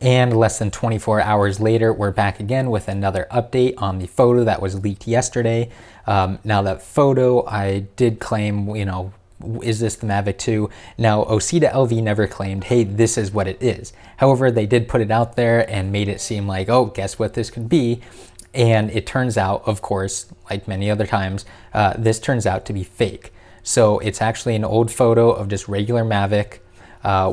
And less than 24 hours later, we're back again with another update on the photo that was leaked yesterday. Now that photo, I did claim, you know, is this the Mavic 2? Now, OsitaLV never claimed, hey, this is what it is. However, they did put it out there and made it seem like, oh, guess what this could be? And it turns out, of course, like many other times, this turns out to be fake. So it's actually an old photo of just regular Mavic,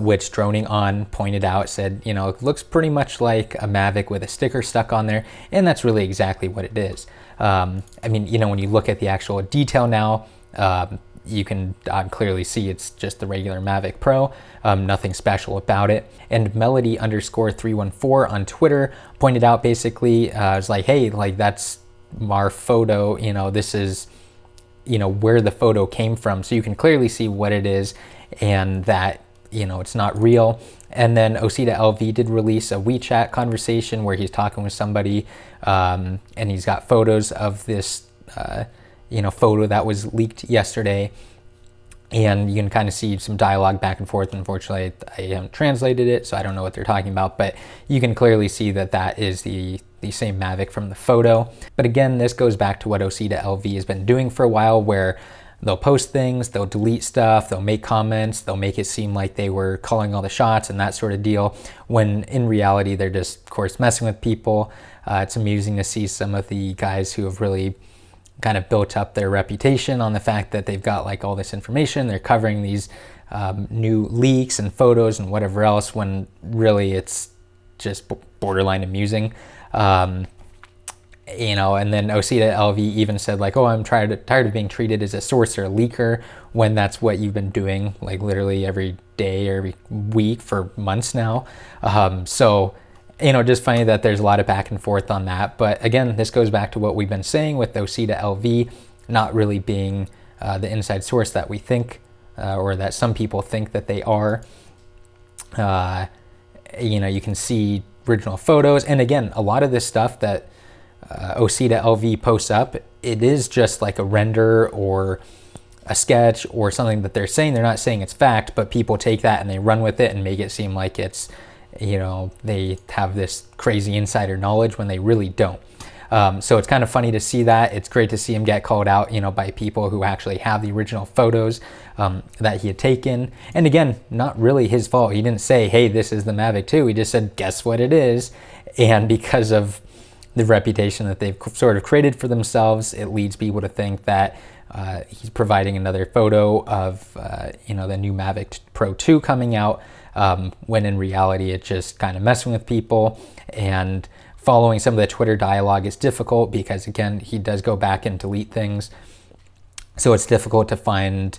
which Droning On pointed out, said, you know, it looks pretty much like a Mavic with a sticker stuck on there, and that's really exactly what it is. I mean, you know, when you look at the actual detail now, you can clearly see it's just the regular Mavic Pro, nothing special about it. And Melody_314 on Twitter pointed out basically, it's like, hey, like that's our photo, you know, this is, you know, where the photo came from. So you can clearly see what it is and that, you know, it's not real. And then OsitaLV did release a WeChat conversation where he's talking with somebody, and he's got photos of this, you know, photo that was leaked yesterday. And you can kind of see some dialogue back and forth. Unfortunately, I haven't translated it, so I don't know what they're talking about, but you can clearly see that that is the same Mavic from the photo. But again, this goes back to what OsitaLV has been doing for a while, where they'll post things, they'll delete stuff, they'll make comments, they'll make it seem like they were calling all the shots and that sort of deal, when in reality, they're just, of course, messing with people. It's amusing to see some of the guys who have really kind of built up their reputation on the fact that they've got like all this information, they're covering these new leaks and photos and whatever else, when really it's just borderline amusing. You know, and then OsitaLV even said like, oh, I'm tired of being treated as a source or a leaker, when that's what you've been doing like literally every day or every week for months now. So, you know, just funny that there's a lot of back and forth on that. But again, this goes back to what we've been saying with OsitaLV not really being the inside source that we think, or that some people think that they are. You know, you can see original photos. And again, a lot of this stuff that OsitaLV posts up, it is just like a render or a sketch or something that they're saying. They're not saying it's fact, but people take that and they run with it and make it seem like it's, you know, they have this crazy insider knowledge when they really don't. So it's kind of funny to see that. It's great to see him get called out, you know, by people who actually have the original photos that he had taken. And again, not really his fault. He didn't say, hey, this is the Mavic 2. He just said, guess what it is. And because of the reputation that they've sort of created for themselves, it leads people to think that he's providing another photo of, you know, the new Mavic Pro 2 coming out, when in reality, it's just kind of messing with people. And following some of the Twitter dialogue is difficult because, again, he does go back and delete things. So it's difficult to find,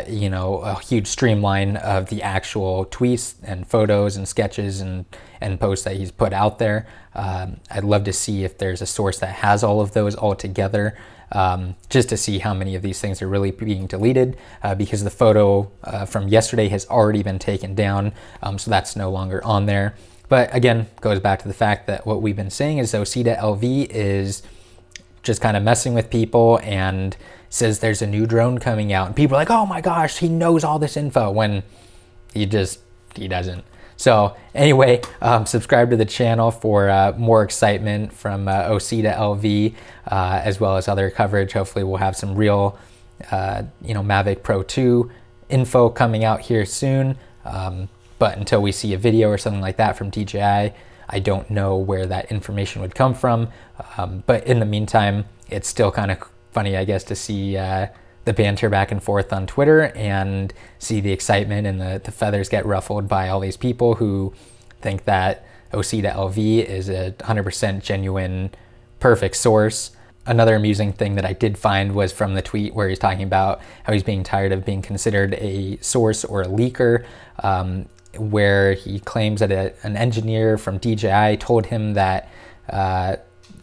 you know, a huge streamline of the actual tweets and photos and sketches and posts that he's put out there. I'd love to see if there's a source that has all of those all together, just to see how many of these things are really being deleted, because the photo from yesterday has already been taken down, so that's no longer on there. But again, goes back to the fact that what we've been saying is OsitaLV is just kind of messing with people and says there's a new drone coming out, and people are like, oh my gosh, he knows all this info, when he doesn't. So anyway, subscribe to the channel for more excitement from OsitaLV, as well as other coverage. Hopefully we'll have some real, you know, Mavic Pro 2 info coming out here soon. But until we see a video or something like that from DJI, I don't know where that information would come from. But in the meantime, it's still kind of funny, I guess, to see the banter back and forth on Twitter and see the excitement and the feathers get ruffled by all these people who think that OsitaLV is a 100% genuine, perfect source. Another amusing thing that I did find was from the tweet where he's talking about how he's being tired of being considered a source or a leaker, where he claims that an engineer from DJI told him that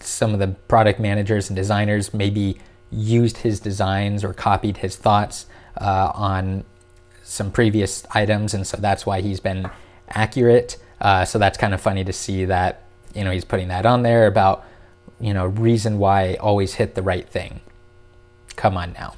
some of the product managers and designers maybe used his designs or copied his thoughts on some previous items, and so that's why he's been accurate. So that's kind of funny to see that, you know, he's putting that on there about, you know, reason why I always hit the right thing. Come on now.